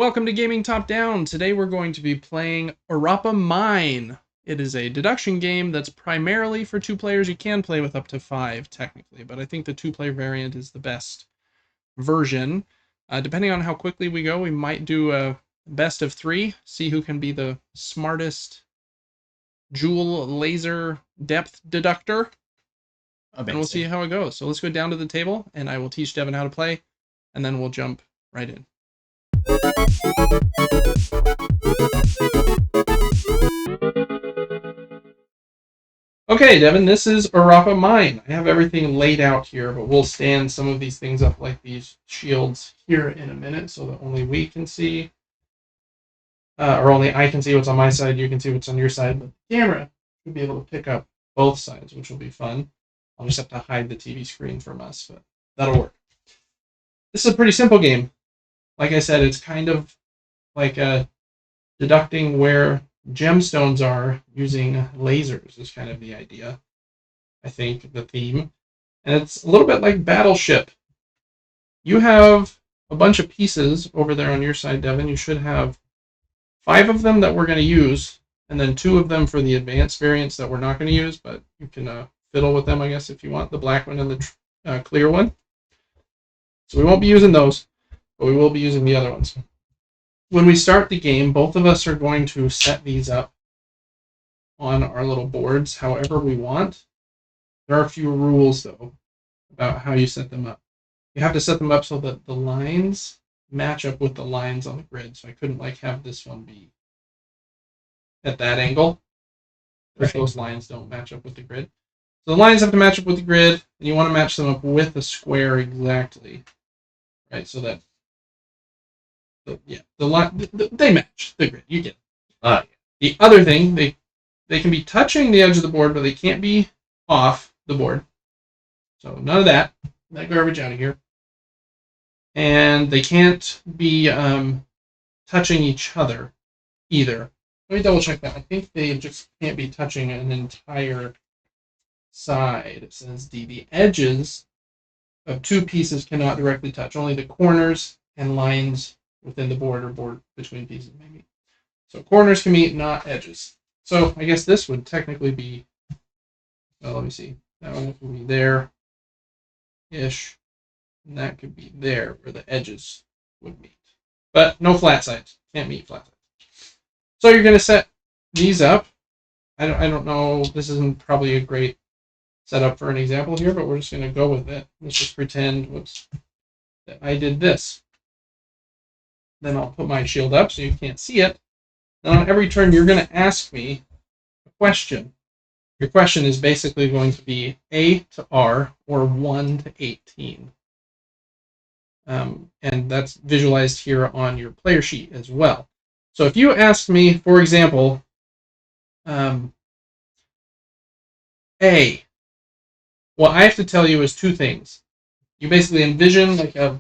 Welcome to Gaming Top Down. Today we're going to be playing Orapa Mine. It is a deduction game that's primarily for 2 players. You can play with up to 5 technically, but I think the 2-player variant is the best version. Depending on how quickly we go, we might do a best of 3, see who can be the smartest jewel laser depth deductor. Amazing. And we'll see how it goes. So let's go down to the table and I will teach Devin how to play, and then we'll jump right in. Okay, Devin, this is Orapa Mine. I have everything laid out here, but we'll stand some of these things up like these shields here in a minute so that only we can see, or only I can see what's on my side, you can see what's on your side, but the camera should be able to pick up both sides, which will be fun. I'll just have to hide the TV screen from us, but that'll work. This is a pretty simple game. Like I said, it's kind of like deducting where gemstones are using lasers is kind of the idea. I think the theme. And it's a little bit like Battleship. You have a bunch of pieces over there on your side, Devin. You should have 5 of them that we're going to use, and then 2 of them for the advanced variants that we're not going to use, but you can fiddle with them, I guess, if you want. The black one and the clear one. So we won't be using those, but we will be using the other ones. When we start the game, both of us are going to set these up on our little boards however we want. There are a few rules, though, about how you set them up. You have to set them up so that the lines match up with the lines on the grid. So I couldn't have this one be at that angle if those lines don't match up with the grid. So the lines have to match up with the grid, and you want to match them up with the square exactly, right? So that the line they match the grid. You get it. The other thing, they can be touching the edge of the board, but they can't be off the board. So none of that. That garbage out of here. And they can't be touching each other either. Let me double check that. I think they just can't be touching an entire side. It says the edges of 2 pieces cannot directly touch. Only the corners and lines within the board or board between pieces, maybe. So corners can meet, not edges. So I guess this would technically be, well, let me see. That one could be there-ish. And that could be there where the edges would meet. But no flat sides. Can't meet flat sides. So you're going to set these up. I don't know. This isn't probably a great setup for an example here, but we're just going to go with it. Let's just pretend that I did this. Then I'll put my shield up so you can't see it. Then on every turn, you're going to ask me a question. Your question is basically going to be A to R or 1 to 18. And that's visualized here on your player sheet as well. So if you ask me, for example, A, what I have to tell you is 2 things. You basically envision like a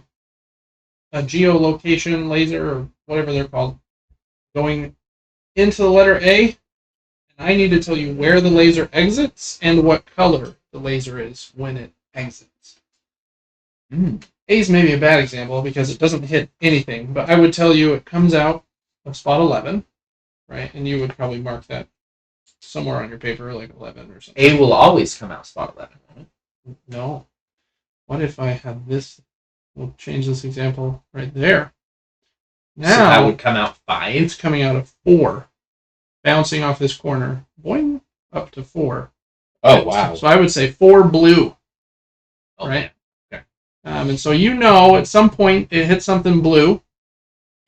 geolocation laser or whatever they're called going into the letter A, and I need to tell you where the laser exits and what color the laser is when it exits. A is maybe a bad example because it doesn't hit anything, but I would tell you it comes out of spot 11, right? And you would probably mark that somewhere on your paper, like 11 or something. A will always come out spot 11. No. What if I had this? We'll change this example right there. Now, so that would come out 5? It's coming out of 4. Bouncing off this corner. Boing, up to 4. Oh, wow. So I would say 4 blue. Oh, right? Okay. And so at some point it hit something blue,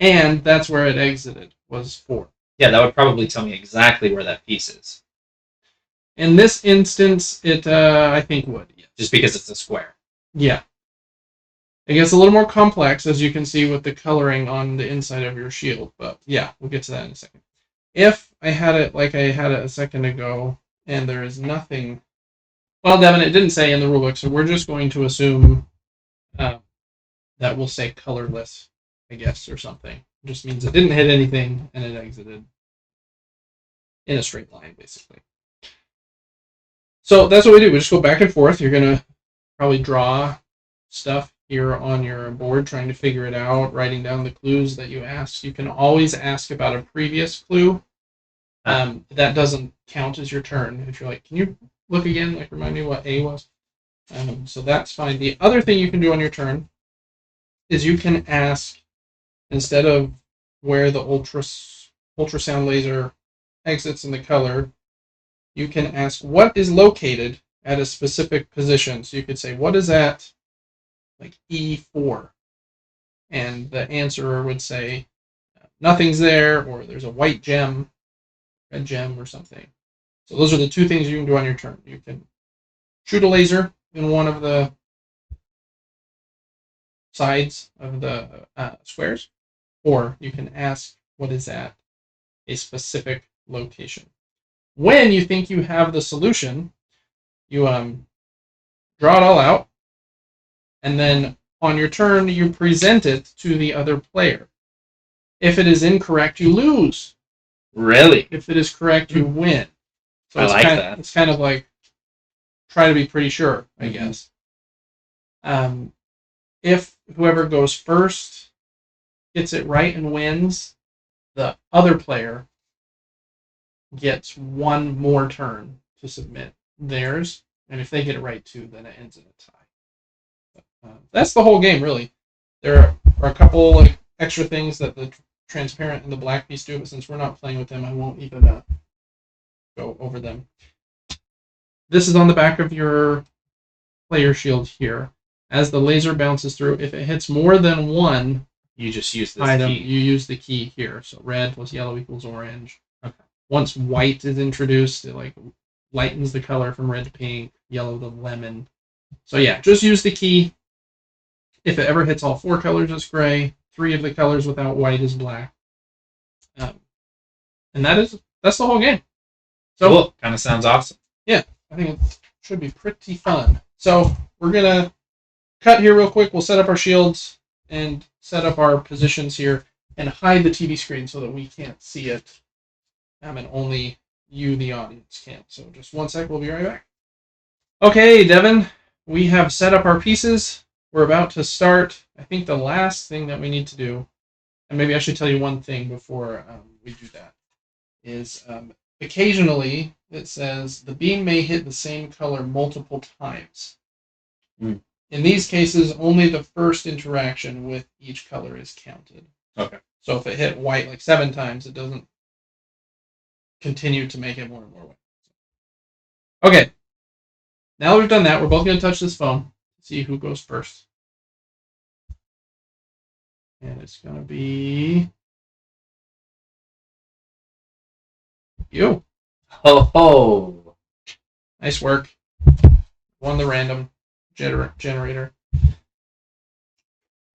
and that's where it exited, was 4. Yeah, that would probably tell me exactly where that piece is. In this instance, it I think would. Yes. Just because it's a square. Yeah. It gets a little more complex, as you can see with the coloring on the inside of your shield. But yeah, we'll get to that in a second. If I had it like I had it a second ago, and there is nothing... Well, Devin, it didn't say in the rulebook, so we're just going to assume that we'll say colorless, I guess, or something. It just means it didn't hit anything, and it exited in a straight line, basically. So that's what we do. We just go back and forth. You're going to probably draw stuff here on your board trying to figure it out, writing down the clues that you asked, you can always ask about a previous clue. That doesn't count as your turn. If you're like, can you look again? Like, remind me what A was. So that's fine. The other thing you can do on your turn is you can ask, instead of where the ultrasound laser exits in the color, you can ask what is located at a specific position. So you could say, what is at like E4? And the answerer would say, nothing's there, or there's a white gem, red gem, or something. So those are the two things you can do on your turn. You can shoot a laser in one of the sides of the squares, or you can ask what is at a specific location. When you think you have the solution, you draw it all out, and then on your turn, you present it to the other player. If it is incorrect, you lose. Really? If it is correct, you win. So I like that. It's kind of like try to be pretty sure, I guess. If whoever goes first gets it right and wins, the other player gets one more turn to submit theirs, and if they get it right too, then it ends in a tie. That's the whole game, really. There are a couple like extra things that the transparent and the black piece do, but since we're not playing with them, I won't even go over them. This is on the back of your player shield here. As the laser bounces through, if it hits more than one You just use this item, key. you use the key here. So red plus yellow equals orange. Okay. Once white is introduced, it like lightens the color from red to pink, yellow to lemon. So yeah, just use the key. If it ever hits all four colors, it's gray. 3 of the colors without white is black. And that's the whole game. So cool. Kind of sounds awesome. Yeah, I think it should be pretty fun. So we're gonna cut here real quick. We'll set up our shields and set up our positions here and hide the TV screen so that we can't see it. And only you, the audience, can. So just one sec, we'll be right back. Okay, Devin, we have set up our pieces. We're about to start. I think the last thing that we need to do, and maybe I should tell you one thing before we do that, is occasionally it says the beam may hit the same color multiple times. In these cases, only the first interaction with each color is counted. Okay. So if it hit white like 7 times, it doesn't continue to make it more and more white. Okay. Now that we've done that, we're both going to touch this phone. See who goes first. And it's going to be you. Ho ho! Nice work. Won the random generator.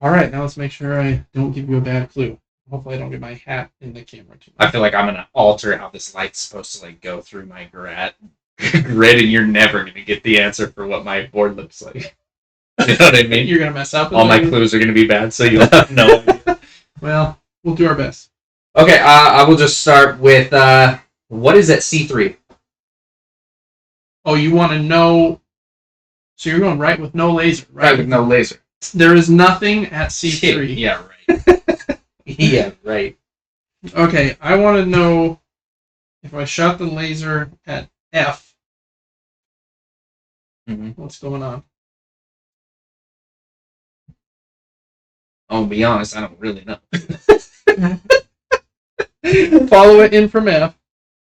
All right, now let's make sure I don't give you a bad clue. Hopefully I don't get my hat in the camera too much. I feel like I'm gonna alter how this light's supposed to like go through my grid, and you're never gonna get the answer for what my board looks like. You know what I mean? You're going to mess up. All my clues are gonna be bad, so you'll have no idea. Well, we'll do our best. Okay, I will just start with what is at C3? Oh, you want to know? So you're going right with no laser, right? Right with no laser. There is nothing at C3. Yeah, right. Yeah, right. Okay, I want to know if I shot the laser at F. What's going on? I'll be honest, I don't really know. Follow it in from F,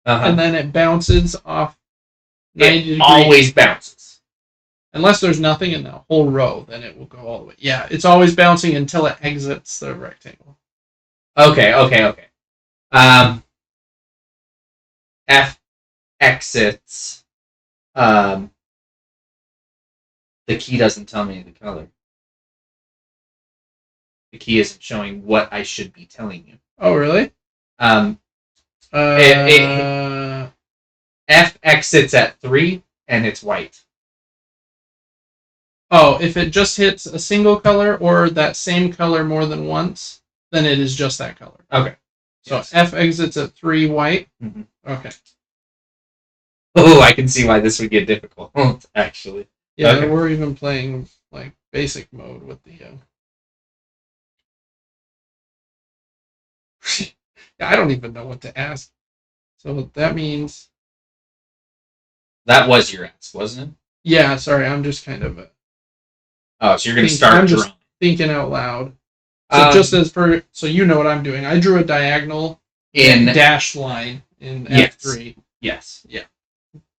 Uh-huh. and then it bounces off 90 It degrees. always bounces. Unless there's nothing in the whole row, then it will go all the way. Yeah, it's always bouncing until it exits the rectangle. Okay. F exits. The key doesn't tell me the color. The key isn't showing what I should be telling you. Oh, really? F exits at 3 and it's white. Oh, if it just hits a single color or that same color more than once, then it is just that color. Okay. So Yes. F exits at 3 white. Mhm. Okay. Oh, I can see why this would get difficult, actually. Yeah, Okay. we're even playing like basic mode with the. I don't even know what to ask. So that means. That was your ask, wasn't it? Yeah, sorry, I'm just kind of. Oh, so you're going to start I'm drawing. just thinking out loud. So just as for so you know what I'm doing, I drew a diagonal in dashed line in yes. F3. Yes. Yeah.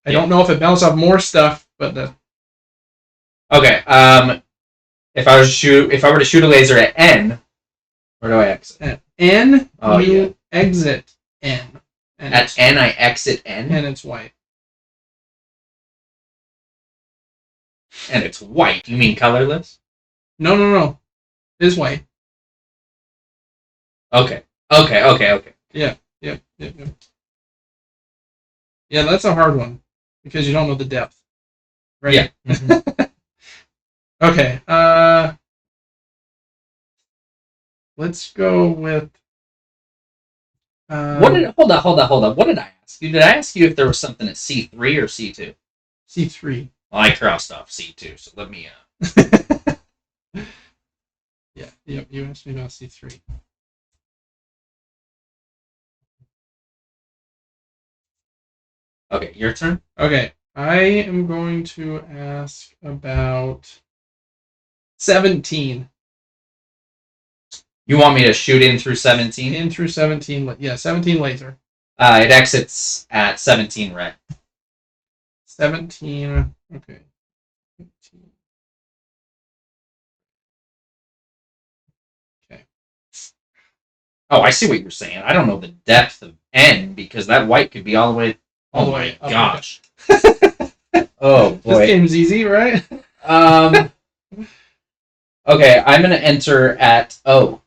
I don't know if it bounced off more stuff, but okay. If I were to shoot a laser at N, where do I exit? At N, you exit N. And at N, I exit N, and it's white. And it's white. You mean colorless? No. It's white. Okay. Yeah. Yeah, that's a hard one because you don't know the depth, right? Yeah. Mm-hmm. Okay. Let's go with. Hold on. What did I ask you? Did I ask you if there was something at C3 or C2? C3. Well, I crossed off C2, so let me. Yeah. Yep. You asked me about C3. Okay, your turn. Okay, I am going to ask about 17. You want me to shoot in through 17? In through 17. Yeah, 17 laser. It exits at 17 red. 17. Okay. 15. Okay. Oh, I see what you're saying. I don't know the depth of N because that white could be all the way. All the way up. Gosh. Oh boy. This game's easy, right? Okay, I'm gonna enter at O.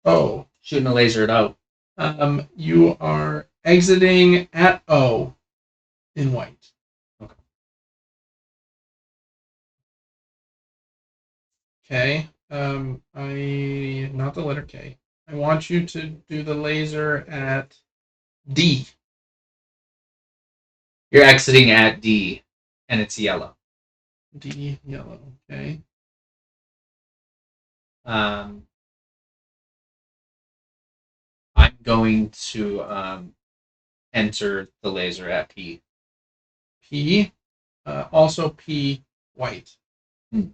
O. Shooting a laser at O. You are exiting at O in white. Okay. Okay. Not the letter K. I want you to do the laser at D. You're exiting at D, and it's yellow. D yellow. Okay. I'm going to enter the laser at P. P. Also P white. Okay.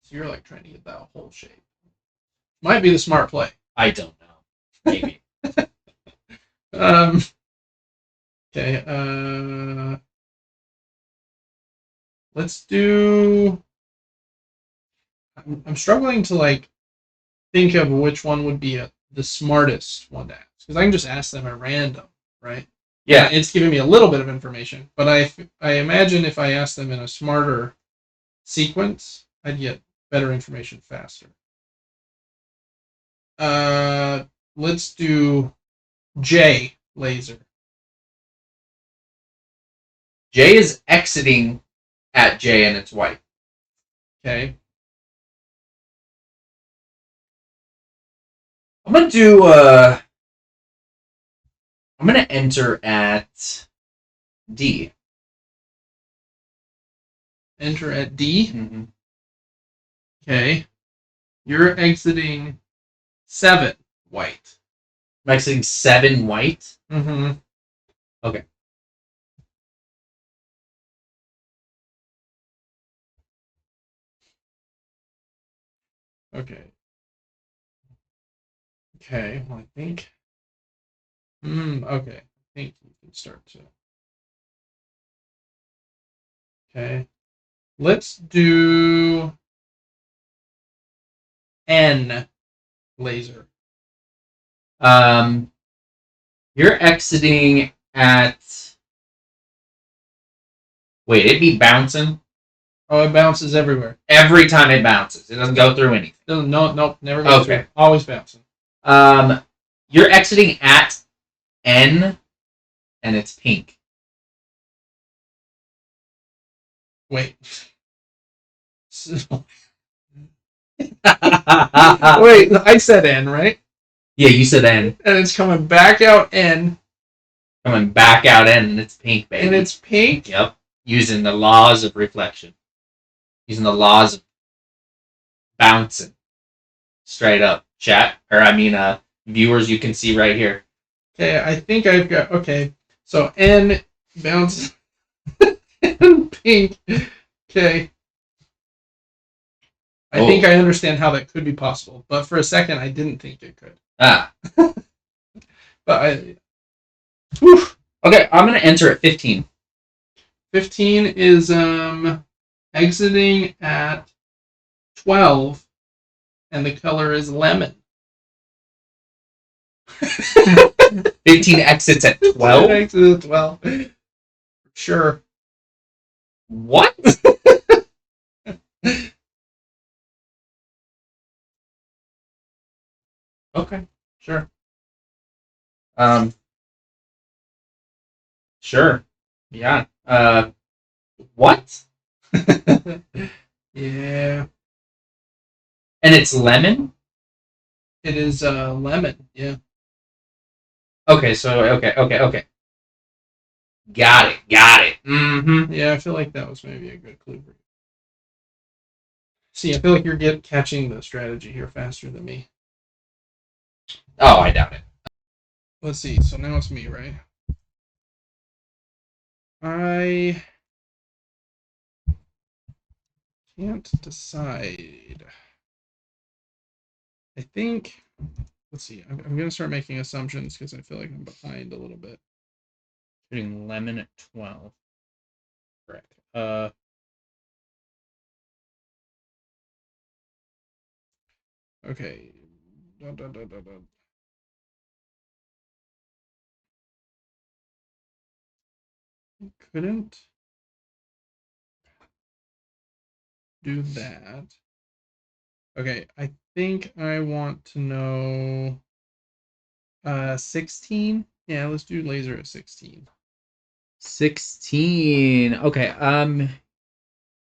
So you're like trying to get that whole shape. Might be the smart play. I don't know. Maybe. Okay. Let's do. I'm struggling to like think of which one would be the smartest one to ask because I can just ask them at random, right? Yeah. It's giving me a little bit of information, but I imagine if I ask them in a smarter sequence, I'd get better information faster. Let's do J laser. J is exiting at J and it's white. Okay. I'm gonna enter at D. Enter at D. Mm-hmm. Okay. You're exiting 7 white. I'm exiting 7 white. Mm-hmm. Okay. Okay. Okay. Well, I think. Okay. I think you can start to. Okay. Let's do N laser. You're exiting at. Wait, it'd be bouncing. Oh, it bounces everywhere. Every time it bounces, it doesn't go through anything. Nope, never goes through. Always bouncing. You're exiting at N, and it's pink. Wait. Wait, I said N, right? Yeah, you said N. And it's coming back out N, Coming back out in, and it's pink, baby. And it's pink? Yep. Using the laws of reflection. Using the laws of bouncing. Straight up. Chat. Or, viewers, you can see right here. Okay, I think I've got... Okay, so N bounces... and pink. Okay. I think I understand how that could be possible, but for a second I didn't think it could. Ah. But I... Whew. Okay, I'm going to enter at 15. 15 is exiting at 12, and the color is lemon. 15 exits at 12? Exits at 12. Sure. What? Okay, sure. Sure. Yeah. What? Yeah. And it's lemon? It is lemon, yeah. Okay, so, okay. Got it. Mm-hmm. Yeah, I feel like that was maybe a good clue for you. See, I feel like you're catching the strategy here faster than me. Oh, I doubt it. Let's see, so now it's me, right? I can't decide. I think, let's see, I'm going to start making assumptions because I feel like I'm behind a little bit. Shooting lemon at 12. Correct. Okay. Couldn't do that. Okay, I think I want to know 16. Yeah, let's do laser at 16. 16. Okay.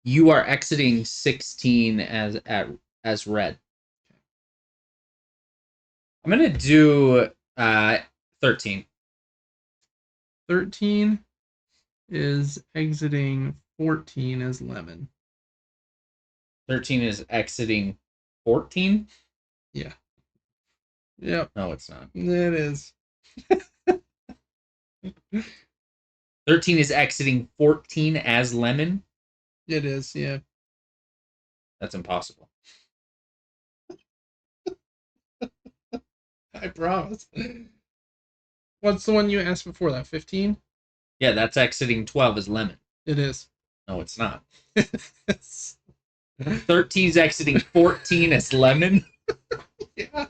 You are exiting 16 as red. I'm gonna do 13. 13 is exiting 14 as lemon. 13 is exiting 14? Yeah. Yep. No, it's not. It is. 13 is exiting 14 as lemon? It is, yeah. That's impossible. I promise. What's the one you asked before that? 15? Yeah, that's exiting 12 as lemon. It is. No, it's not. 13 is exiting 14 as lemon? Yeah.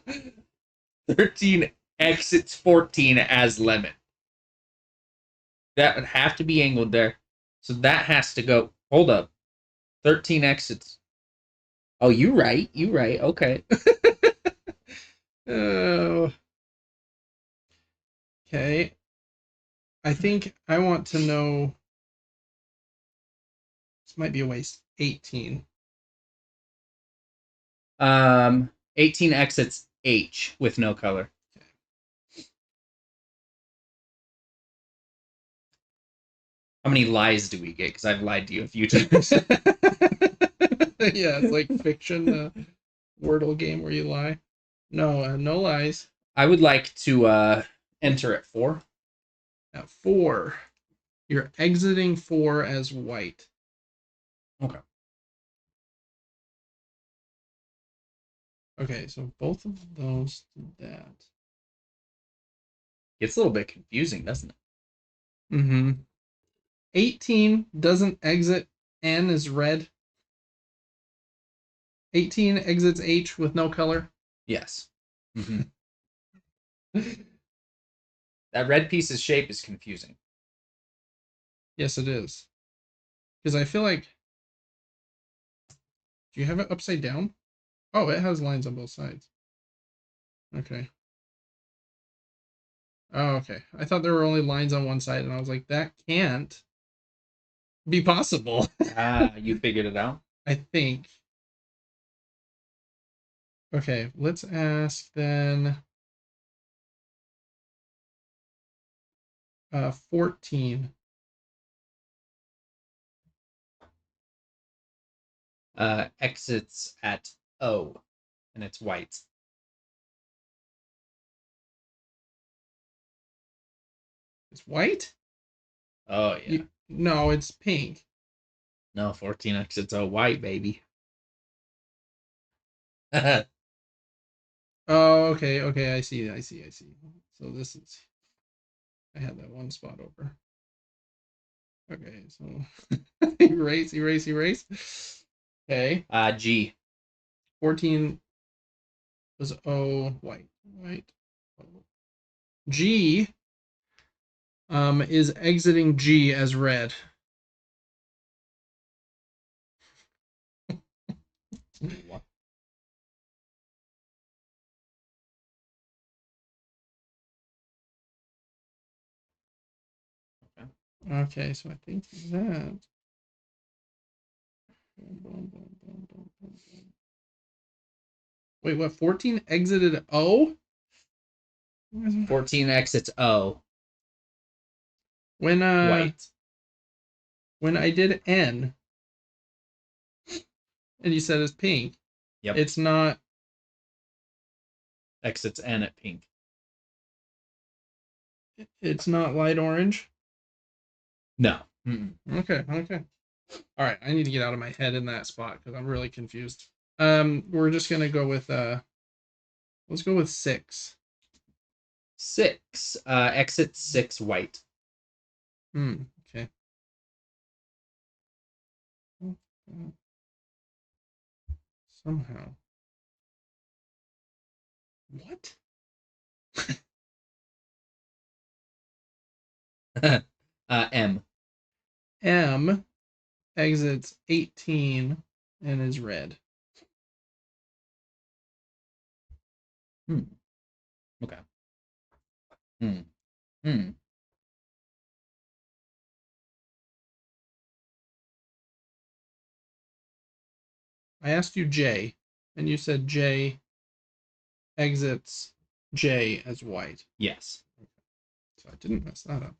13 exits 14 as lemon. That would have to be angled there. So that has to go. Hold up. 13 exits. Oh, you right. Okay. Oh. Okay. I think I want to know. This might be a waste. 18. 18 exits H with no color. How many lies do we get? Because I've lied to you a few times. Yeah, it's like fiction Wordle game where you lie. No, no lies. I would like to enter at 4. At 4, you're exiting 4 as white. Okay. Okay, so both of those did that. It's a little bit confusing, doesn't it? Mm-hmm. 18 doesn't exit N is red. 18 exits H with no color. Yes. Mm-hmm. That red piece's shape is confusing. Yes, it is. Because I feel like... Do you have it upside down? Oh, it has lines on both sides. Okay. Oh, okay. I thought there were only lines on one side, and I was like, that can't be possible. You figured it out? I think. Okay, let's ask then. 14. Exits at O, and it's white. It's white? Oh yeah. No, it's pink. No, 14 exits O, white, baby. Oh, okay, okay, I see. So this is, I had that one spot over. Okay, so erase. Okay, G. 14 was O, white. G is exiting G as red. What? Okay, so I think that. Wait, what? 14 exited O? 14 exits O, When white. when I did N and you said it's pink, Yep. it's not. Exits N at pink. It's not light orange. No. Okay. All right, I need to get out of my head in that spot because I'm really confused. We're just gonna go with let's go with 6. 6. Exit 6, white. Okay. Somehow. What? M. M exits 18 and is red. Okay. Hmm. I asked you J, and you said J exits J as white. Yes. So I didn't mess that up.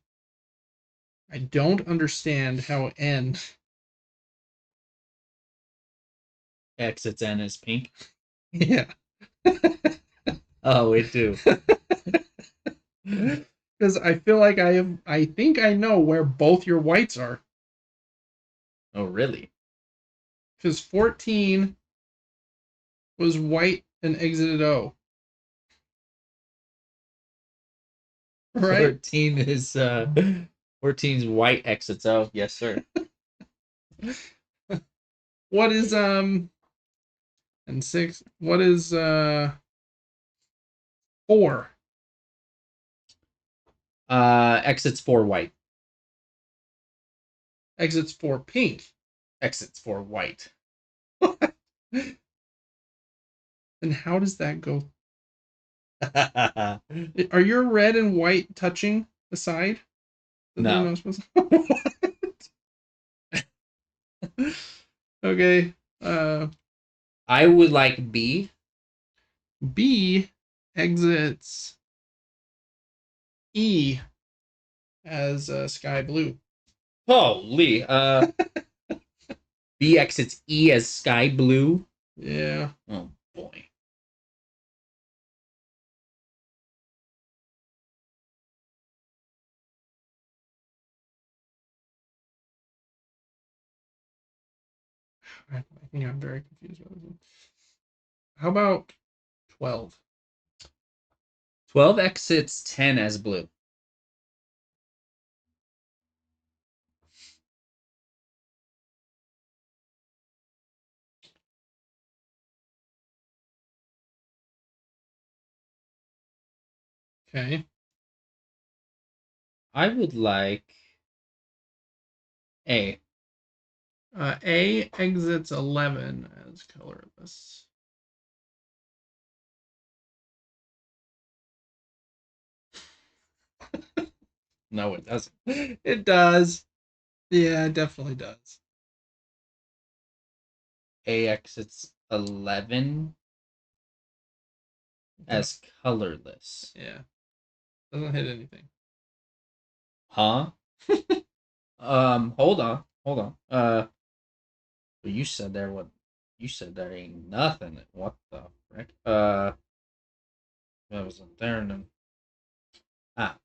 I don't understand how N. Exits N is pink. Yeah. Oh, we do. Because I feel like I think I know where both your whites are. Oh, really? Because 14 was white and exited O. Right? 14 is 14's white exits O. Yes, sir. What is and 6? What is 4? Exits 4, white. Exits 4 pink. Exits 4, white. And how does that go? Are your red and white touching the side? That they're No. not supposed to... Okay. I would like B. B exits E as sky blue. Holy. B exits E as sky blue. Yeah. Oh boy. I think I'm very confused about this. How about 12? 12 exits 10 as blue. Okay. I would like A. A exits 11 as colorless. No, it doesn't. It does. Yeah, it definitely does. A exits 11 as colorless. Yeah. Doesn't hit anything. Huh? Hold on. Hold on. You said there what? You said there ain't nothing. What the frick? That wasn't there and then. Ah.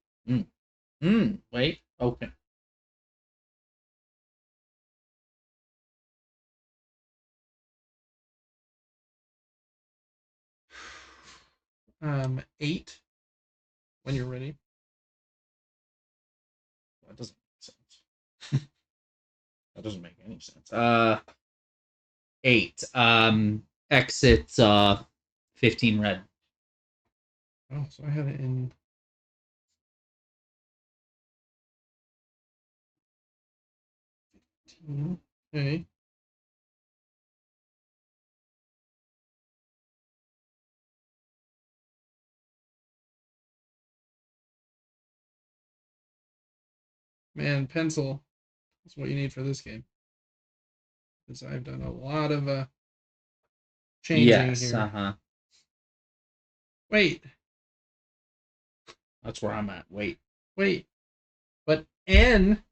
Mm. Wait. Okay. 8 when you're ready. That doesn't make sense. That doesn't make any sense. 8. Exit 15 red. Oh, so I had it in. Okay. Man, pencil is what you need for this game. Because I've done a lot of changing Yes, here. uh-huh. Wait, That's where I'm at. Wait. but N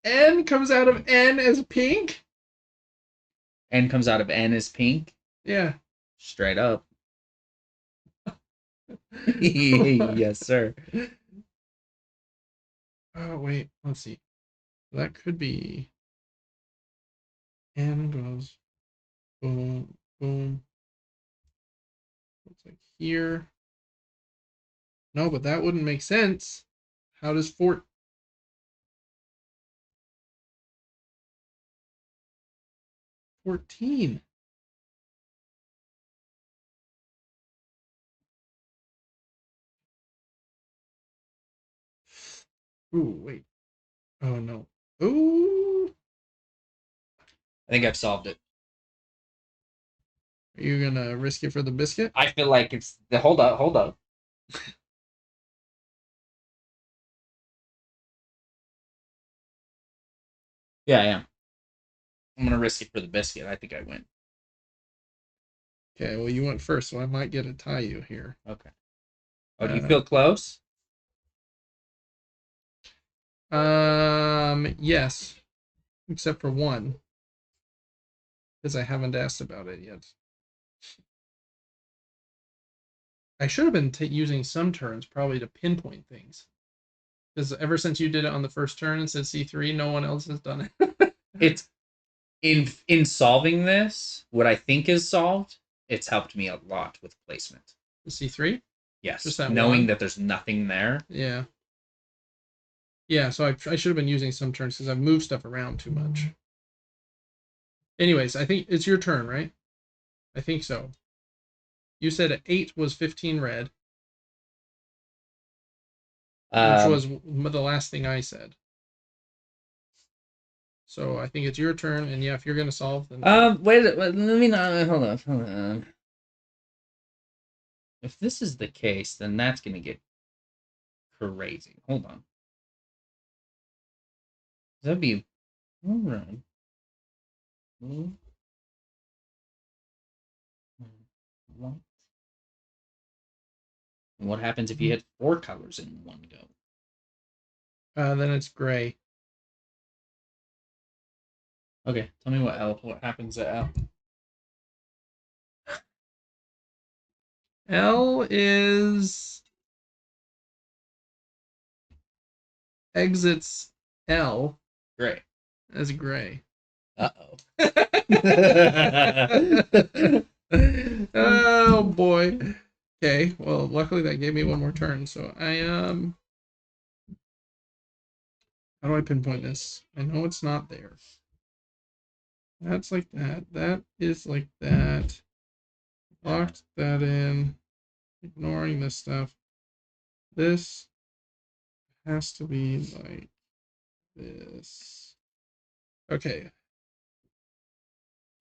N comes out of N as pink? N comes out of N is pink. Yeah. Straight up. Yes, sir. Oh, wait, let's see. That could be N goes boom, boom. Looks like here. No, but that wouldn't make sense. How does 14? Ooh, wait. Oh, no. Ooh. I think I've solved it. Are you going to risk it for the biscuit? I feel like it's the hold up. Yeah, I am. I'm gonna risk it for the biscuit. I think I win. Okay, well, you went first, so I might get to tie you here. Okay. Oh, do you feel close? Yes, except for one, because I haven't asked about it yet. I should have been using some turns probably to pinpoint things. Because ever since you did it on the first turn and said C3, no one else has done it. It's in solving this, what I think is solved, it's helped me a lot with placement. The C3? Yes. Just that knowing one? that there's nothing there. Yeah. Yeah, so I should have been using some turns because I've moved stuff around too much. Anyways, I think it's your turn, right? I think so. You said 8 was 15 red, which was the last thing I said. So I think it's your turn, and yeah, if you're gonna solve, then wait, let me not hold on. If this is the case, then that's gonna get crazy. Hold on. That'd be all right. What? What happens if you hit 4 colors in one go? then it's gray. Okay, tell me what happens at L. L is exits L Great. as gray. Uh-oh. Oh boy. Okay, well, luckily that gave me one more turn. So how do I pinpoint this? I know it's not there. That's like that. That is like that. Locked that in. Ignoring this stuff. This has to be like this. Okay.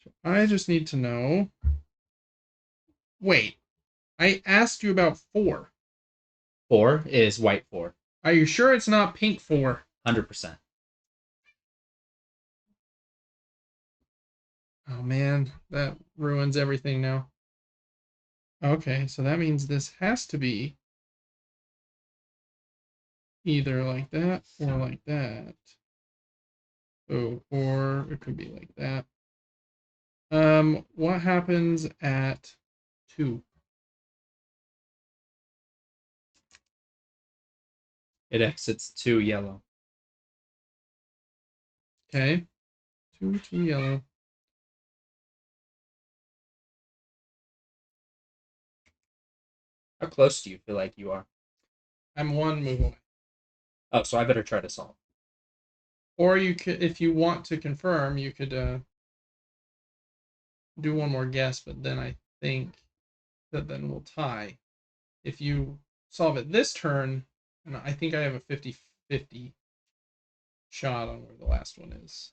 So I just need to know. Wait, I asked you about 4. 4 is white 4. Are you sure it's not pink 4? 100%. Oh man, that ruins everything now. Okay, so that means this has to be either like that or like that. Oh, or it could be like that. What happens at 2? It exits 2 yellow. Okay. 2 yellow. How close do you feel like you are? I'm 1 move away. Oh, so I better try to solve. Or you could, if you want to confirm, you could do one more guess, but then I think that then we'll tie. If you solve it this turn, and I think I have a 50-50 shot on where the last one is.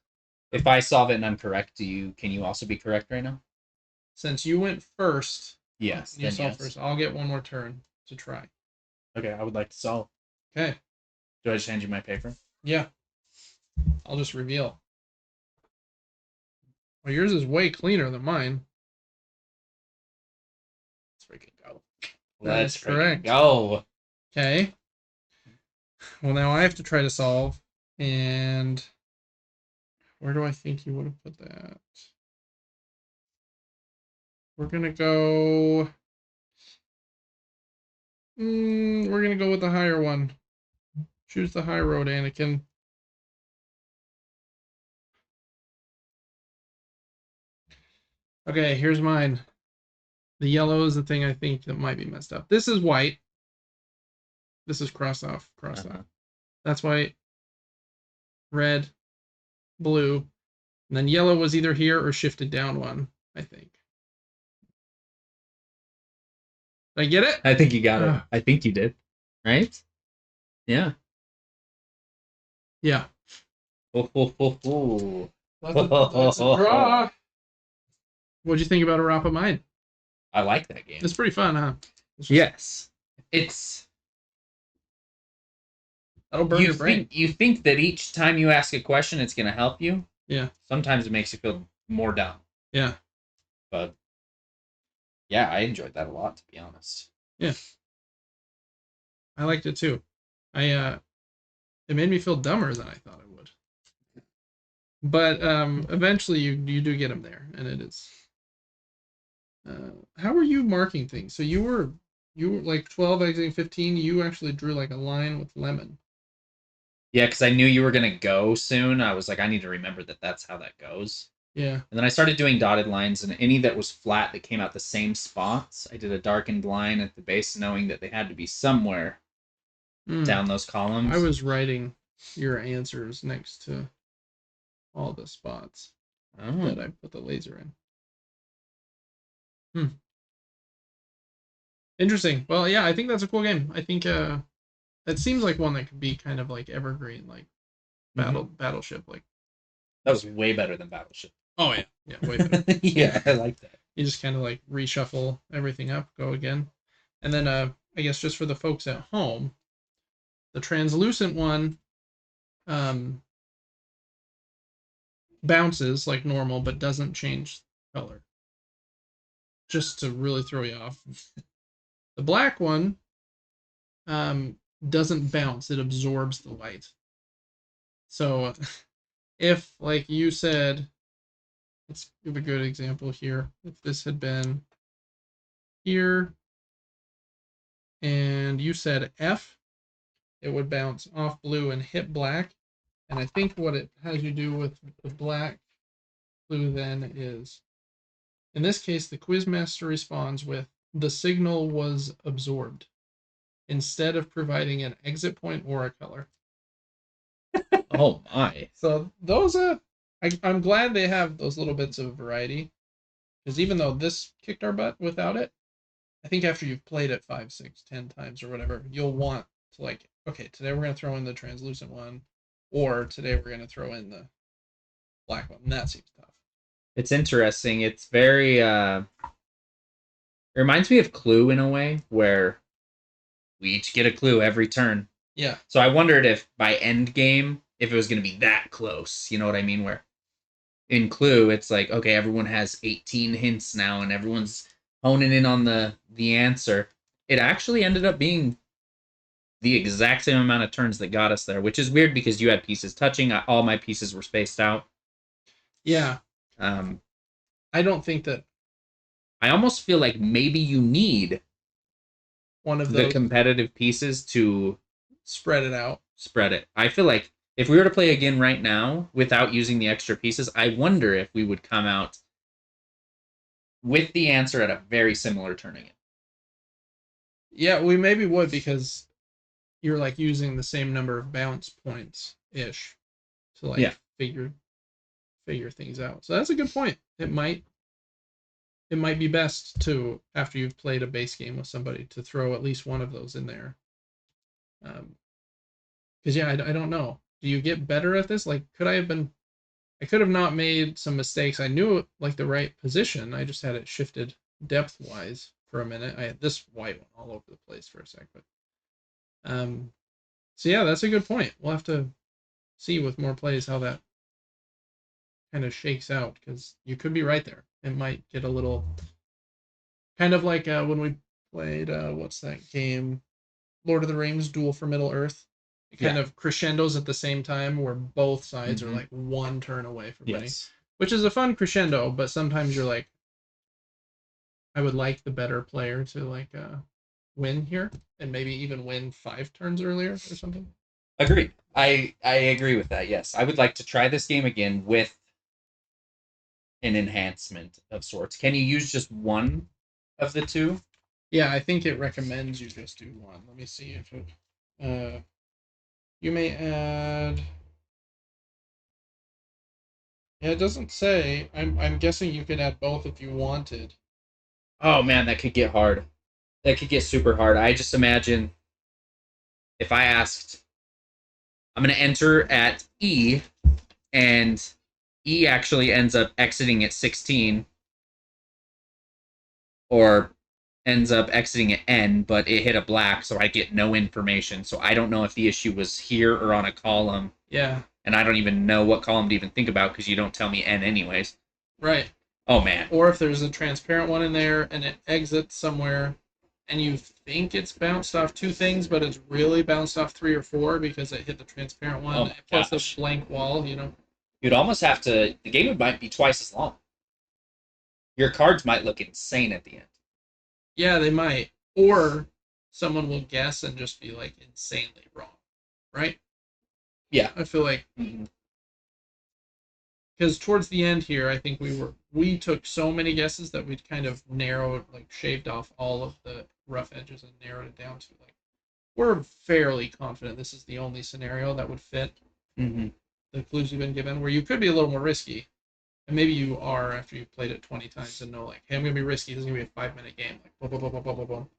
If I solve it and I'm correct, can you also be correct right now? Since you went first, Yes, you then solve yes. first. I'll get one more turn to try. Okay, I would like to solve. Okay. Do I just hand you my paper? Yeah. I'll just reveal. Well, yours is way cleaner than mine. Let's freaking go. That is Let's freaking correct. go. Okay. Well, now I have to try to solve. And where do I think you would have put that? We're going to go. We're going to go with the higher one. Choose the high road, Anakin. Okay, here's mine. The yellow is the thing I think that might be messed up. This is white. This is crossed off. That's white. Red. Blue. And then yellow was either here or shifted down 1, I think. Did I get it? I think you got it. I think you did. Right? Yeah. Yeah. Ho, ho, ho, ho. That's a draw. What'd you think about Orapa Mine? I like that game. It's pretty fun, huh? Yes. It's. That'll burn your brain. You think that each time you ask a question, it's going to help you. Yeah. Sometimes it makes you feel more dumb. Yeah. But yeah, I enjoyed that a lot, to be honest. Yeah. I liked it too. It made me feel dumber than I thought it would. But eventually you do get them there, and it is. How were you marking things? So you were like 12 exiting 15. You actually drew like a line with lemon. Yeah, because I knew you were gonna go soon. I was like, I need to remember that that's how that goes. Yeah. And then I started doing dotted lines, and any that was flat that came out the same spots, I did a darkened line at the base, knowing that they had to be somewhere down those columns. I was writing your answers next to all the spots that I put the laser in. Interesting. Well, yeah, I think that's a cool game. I think it seems like one that could be kind of like evergreen, like Battleship. Like that was way better than Battleship. Oh yeah, way better. Yeah, I like that. You just kind of like reshuffle everything up, go again, and then I guess just for the folks at home, the translucent one bounces like normal, but doesn't change color. Just to really throw you off. The black one doesn't bounce; it absorbs the light. So, if like you said, let's give a good example here. If this had been here, and you said F, it would bounce off blue and hit black. And I think what it has you do with the black blue then is, in this case, the quizmaster responds with, the signal was absorbed, instead of providing an exit point or a color. Oh my. So those I'm glad they have those little bits of variety. Because even though this kicked our butt without it, I think after you've played it 5, 6, 10 times or whatever, you'll want to like, okay, today we're gonna throw in the translucent one, or today we're gonna throw in the black one. And that seems tough. It's interesting. It's very it reminds me of Clue in a way, where we each get a clue every turn. Yeah. So I wondered if by end game, if it was going to be that close. You know what I mean? Where in Clue, it's like, okay, everyone has 18 hints now, and everyone's honing in on the answer. It actually ended up being the exact same amount of turns that got us there, which is weird because you had pieces touching. All my pieces were spaced out. Yeah. Um, I don't think that I almost feel like maybe you need one of the those competitive pieces to spread it out. spread it. I feel like if we were to play again right now without using the extra pieces, I wonder if we would come out with the answer at a very similar turning it. Yeah, we maybe would because you're like using the same number of bounce points ish to like Yeah. figure things out. So that's a good point. It might be best to, after you've played a base game with somebody, to throw at least one of those in there. Because yeah, I don't know. Do you get better at this? Like, I could have not made some mistakes. I knew like the right position. I just had it shifted depth wise for a minute. I had this white one all over the place for a sec, but um, so yeah, that's a good point. We'll have to see with more plays how that kind of shakes out because you could be right there. It might get a little kind of like when we played what's that game, Lord of the Rings: Duel for Middle Earth. It kind Yeah. of crescendos at the same time where both sides are Mm-hmm. like one turn away from winning, Yes. which is a fun crescendo. But sometimes you're like, I would like the better player to like win here and maybe even win 5 turns earlier or something. Agreed. I agree with that. Yes, I would like to try this game again with an enhancement of sorts. Can you use just one of the two? Yeah, I think it recommends you just do one. Let me see if it. You may add. Yeah, it doesn't say. I'm guessing you could add both if you wanted. Oh man, that could get hard. That could get super hard. I just imagine if I asked, I'm going to enter at E, and E actually ends up exiting at 16, or ends up exiting at N, but it hit a black, so I get no information. So I don't know if the issue was here or on a column, Yeah. and I don't even know what column to even think about because you don't tell me N anyways. Right. Oh man. Or if there's a transparent one in there and it exits somewhere and you think it's bounced off 2 things, but it's really bounced off 3 or 4 because it hit the transparent Oh one my plus the gosh. blank wall. You'd almost have to. The game might be twice as long. Your cards might look insane at the end. Yeah, they might. Or someone will guess and just be like insanely wrong. Right? Yeah. I feel like Mm-hmm. because towards the end here, I think we took so many guesses that we'd kind of narrowed, like shaved off all of the rough edges and narrowed it down to like we're fairly confident this is the only scenario that would fit Mm-hmm. the clues we've been given. Where you could be a little more risky, and maybe you are after you've played it 20 times and know like, hey, I'm gonna be risky. This is gonna be a 5 minute game. Like boom, boom, boom, boom, boom, boom.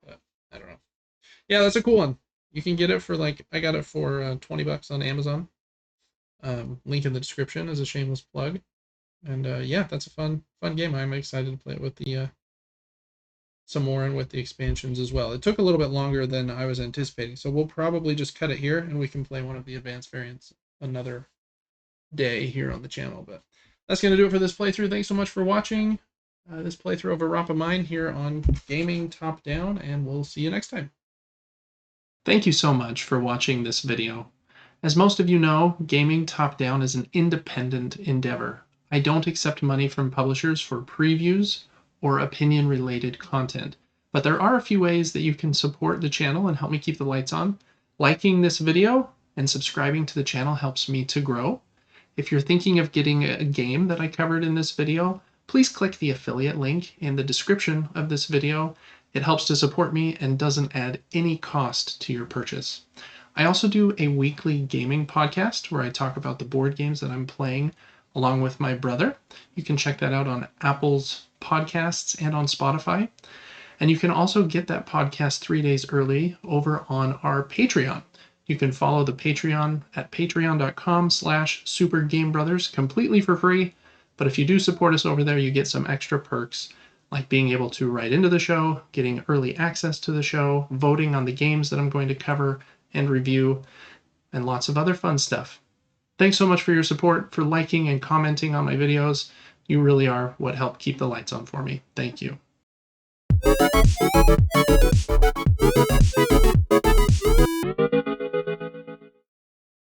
But I don't know. Yeah, that's a cool one. You can get it for like I got it for $20 on Amazon. Link in the description as a shameless plug. And yeah, that's a fun game. I'm excited to play it with the some more and with the expansions as well. It took a little bit longer than I was anticipating, so we'll probably just cut it here and we can play one of the advanced variants another day here on the channel. But that's going to do it for this playthrough. Thanks so much for watching this playthrough of Orapa Mine here on Gaming Top Down, and we'll see you next time. Thank you so much for watching this video. As most of you know, Gaming Top Down is an independent endeavor. I don't accept money from publishers for previews or opinion-related content, but there are a few ways that you can support the channel and help me keep the lights on. Liking this video and subscribing to the channel helps me to grow. If you're thinking of getting a game that I covered in this video, please click the affiliate link in the description of this video. It helps to support me and doesn't add any cost to your purchase. I also do a weekly gaming podcast where I talk about the board games that I'm playing along with my brother. You can check that out on Apple's podcasts and on Spotify. And you can also get that podcast 3 days early over on our Patreon. You can follow the Patreon at patreon.com/supergamebrothers completely for free. But if you do support us over there, you get some extra perks like being able to write into the show, getting early access to the show, voting on the games that I'm going to cover and review, and lots of other fun stuff. Thanks so much for your support, for liking and commenting on my videos. You really are what helped keep the lights on for me. Thank you.